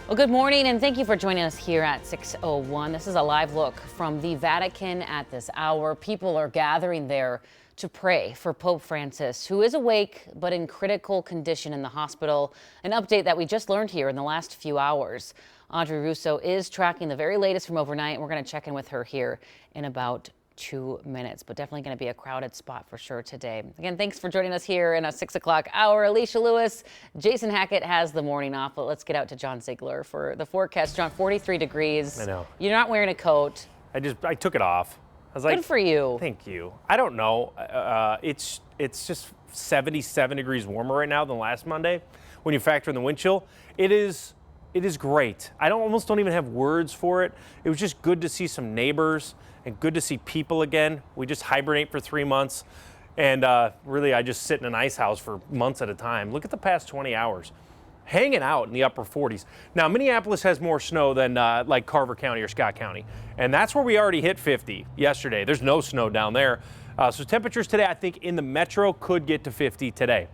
Well, good morning, and thank you for joining us here at 6:01. This is a live look from the Vatican at this hour. People are gathering there to pray for Pope Francis, who is awake but in critical condition in the hospital. An update that we just learned here in the last few hours. Audrey Russo is tracking the very latest from overnight. We're going to check in with her here in about 2 minutes, but definitely going to be a crowded spot for sure today. Again, thanks for joining us here in a 6 o'clock hour. Alicia Lewis, Jason Hackett has the morning off, but let's get out to John Ziegler for the forecast. John, 43 degrees. I know. You're not wearing a coat. I took it off. I was like, good for you. Thank you. I don't know. It's just 77 degrees warmer right now than last Monday. When you factor in the wind chill, it is great. I almost don't even have words for it. It was just good to see some neighbors and good to see people again. We just hibernate for 3 months, and really I just sit in an ice house for months at a time. Look at the past 20 hours. Hanging out in the upper 40s. Now, Minneapolis has more snow than like Carver County or Scott County, and that's where we already hit 50 yesterday. There's no snow down there. So temperatures today, I think, in the metro could get to 50 today.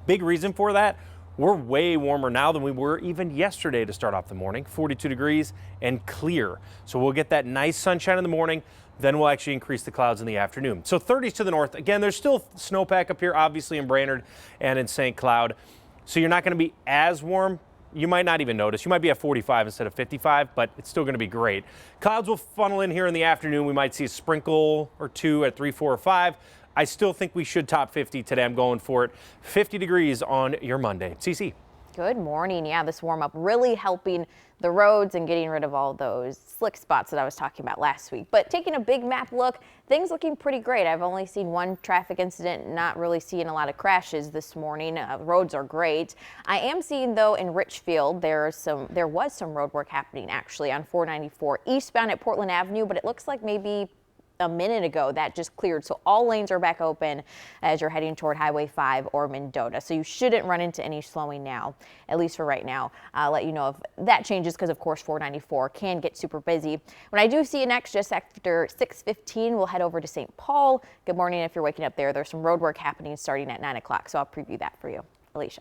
Big reason for that, we're way warmer now than we were even yesterday to start off the morning, 42 degrees and clear. So we'll get that nice sunshine in the morning, then we'll actually increase the clouds in the afternoon. So 30s to the north. Again, there's still snowpack up here, obviously in Brainerd and in St. Cloud. So you're not going to be as warm. You might not even notice. You might be at 45 instead of 55, but it's still going to be great. Clouds will funnel in here in the afternoon. We might see a sprinkle or two at 3, 4, or 5. I still think we should top 50 today. I'm going for it. 50 degrees on your Monday. CC. Good morning. Yeah, this warm up really helping the roads and getting rid of all those slick spots that I was talking about last week. But taking a big map look, things looking pretty great. I've only seen one traffic incident, not really seeing a lot of crashes this morning. Roads are great. I am seeing, though, in Richfield, there was some road work happening actually on 494 eastbound at Portland Avenue, but it looks like maybe a minute ago that just cleared, so all lanes are back open as you're heading toward Highway 5 or Mendota, so you shouldn't run into any slowing now, at least for right now. I'll let you know if that changes, because of course 494 can get super busy. When I do see you next, just after 6:15, we'll head over to St. Paul. Good morning. If you're waking up there's some road work happening starting at 9 o'clock, so I'll preview that for you. Alicia.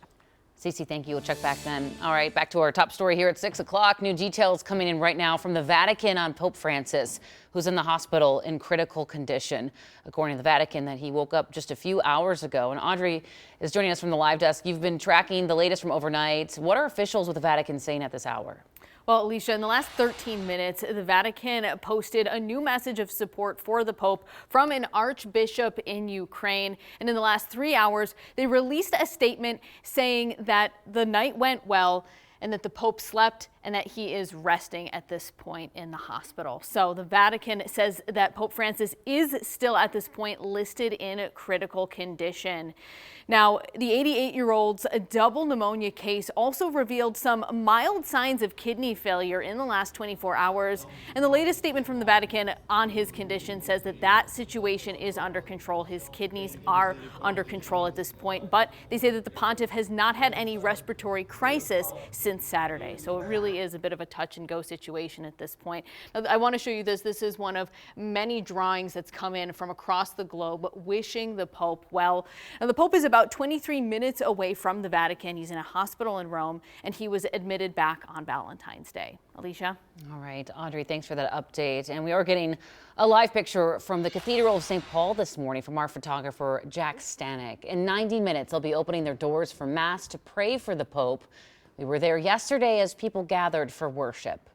Cece, thank you. We'll check back then. All right, back to our top story here at 6 o'clock. New details coming in right now from the Vatican on Pope Francis, who's in the hospital in critical condition. According to the Vatican, that he woke up just a few hours ago. And Audrey is joining us from the live desk. You've been tracking the latest from overnight. What are officials with the Vatican saying at this hour? Well, Alicia, in the last 13 minutes, the Vatican posted a new message of support for the Pope from an archbishop in Ukraine. And in the last 3 hours, they released a statement saying that the night went well and that the Pope slept and that he is resting at this point in the hospital. So the Vatican says that Pope Francis is still at this point listed in critical condition. Now, the 88-year-old's double pneumonia case also revealed some mild signs of kidney failure in the last 24 hours. And the latest statement from the Vatican on his condition says that that situation is under control. His kidneys are under control at this point, but they say that the pontiff has not had any respiratory crisis since Saturday. So it really is a bit of a touch and go situation at this point. Now, I want to show you this. This is one of many drawings that's come in from across the globe wishing the Pope well. Now, the Pope is about 23 minutes away from the Vatican. He's in a hospital in Rome, and he was admitted back on Valentine's Day. Alicia? All right, Audrey, thanks for that update. And we are getting a live picture from the Cathedral of St. Paul this morning from our photographer, Jack Stanek. In 90 minutes, they'll be opening their doors for Mass to pray for the Pope. We were there yesterday as people gathered for worship.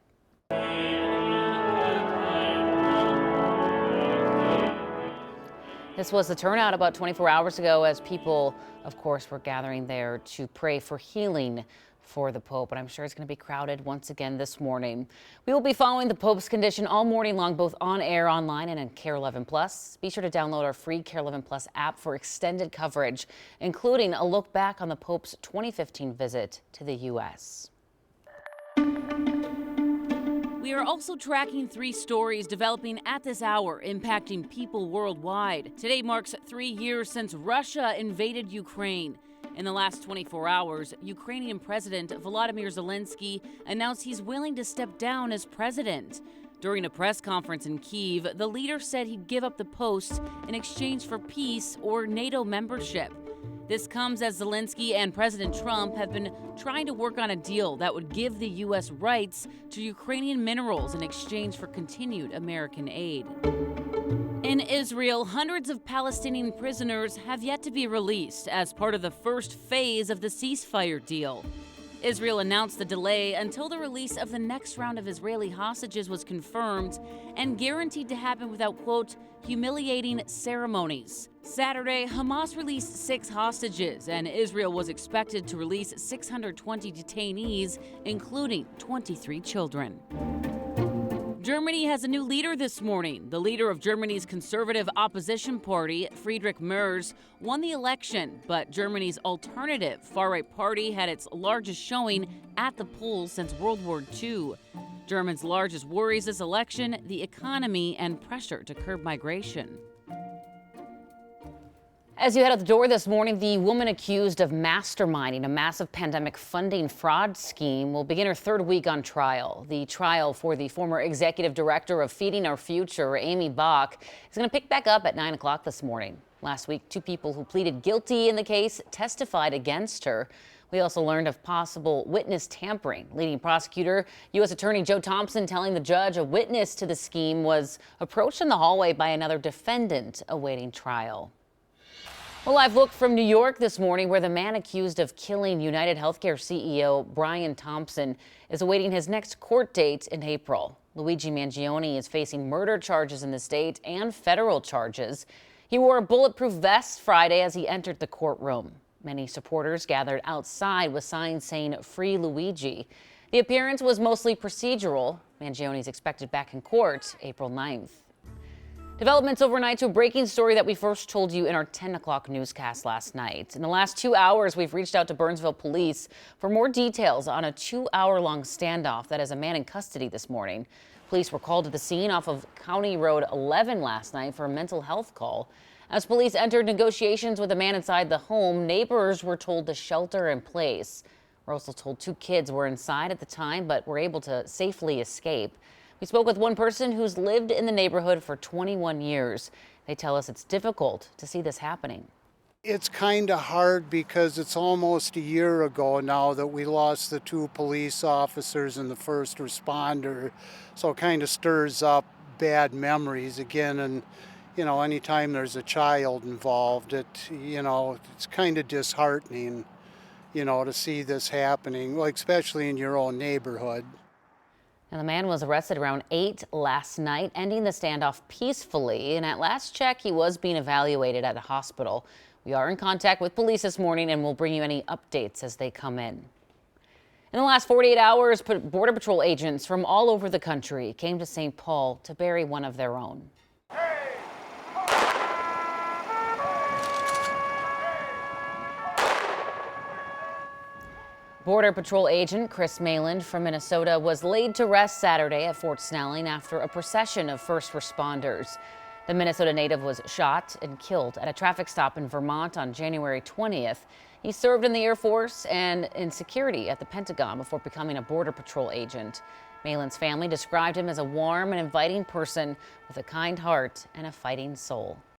This was the turnout about 24 hours ago as people, of course, were gathering there to pray for healing for the Pope, and I'm sure it's going to be crowded once again this morning. We will be following the Pope's condition all morning long, both on air, online, and in KARE 11 Plus. Be sure to download our free KARE 11 Plus app for extended coverage, including a look back on the Pope's 2015 visit to the U.S. We are also tracking 3 stories developing at this hour, impacting people worldwide. Today marks 3 years since Russia invaded Ukraine. In the last 24 hours, Ukrainian President Volodymyr Zelensky announced he's willing to step down as president. During a press conference in Kyiv, the leader said he'd give up the post in exchange for peace or NATO membership. This comes as Zelensky and President Trump have been trying to work on a deal that would give the U.S. rights to Ukrainian minerals in exchange for continued American aid. In Israel, hundreds of Palestinian prisoners have yet to be released as part of the first phase of the ceasefire deal. Israel announced the delay until the release of the next round of Israeli hostages was confirmed and guaranteed to happen without, quote, humiliating ceremonies. Saturday, Hamas released 6 hostages, and Israel was expected to release 620 detainees, including 23 children. Germany has a new leader this morning. The leader of Germany's conservative opposition party, Friedrich Merz, won the election, but Germany's alternative far-right party had its largest showing at the polls since World War II. Germany's largest worries this election, the economy and pressure to curb migration. As you head out the door this morning, the woman accused of masterminding a massive pandemic funding fraud scheme will begin her 3rd week on trial. The trial for the former executive director of Feeding Our Future, Amy Bach, is going to pick back up at 9 o'clock this morning. Last week, 2 people who pleaded guilty in the case testified against her. We also learned of possible witness tampering. Leading prosecutor, U.S. Attorney Joe Thompson, telling the judge a witness to the scheme was approached in the hallway by another defendant awaiting trial. A live look from New York this morning, where the man accused of killing United Healthcare CEO Brian Thompson is awaiting his next court date in April. Luigi Mangione is facing murder charges in the state and federal charges. He wore a bulletproof vest Friday as he entered the courtroom. Many supporters gathered outside with signs saying "Free Luigi." The appearance was mostly procedural. Mangione is expected back in court April 9th. Developments overnight to a breaking story that we first told you in our 10 o'clock newscast last night. In the last 2 hours, we've reached out to Burnsville police for more details on a 2-hour-long standoff that has a man in custody this morning. Police were called to the scene off of County Road 11 last night for a mental health call. As police entered negotiations with a man inside the home, neighbors were told to shelter in place. We're also told 2 kids were inside at the time, but were able to safely escape. We spoke with one person who's lived in the neighborhood for 21 years. They tell us it's difficult to see this happening. It's kind of hard because it's almost a year ago now that we lost the 2 police officers and the first responder. So it kind of stirs up bad memories again. And, anytime there's a child involved, it's kind of disheartening, to see this happening, especially in your own neighborhood. Now, the man was arrested around 8 last night, ending the standoff peacefully. And at last check, he was being evaluated at a hospital. We are in contact with police this morning, and we'll bring you any updates as they come in. In the last 48 hours, Border Patrol agents from all over the country came to St. Paul to bury one of their own. Border Patrol agent Chris Mayland from Minnesota was laid to rest Saturday at Fort Snelling after a procession of first responders. The Minnesota native was shot and killed at a traffic stop in Vermont on January 20th. He served in the Air Force and in security at the Pentagon before becoming a Border Patrol agent. Mayland's family described him as a warm and inviting person with a kind heart and a fighting soul.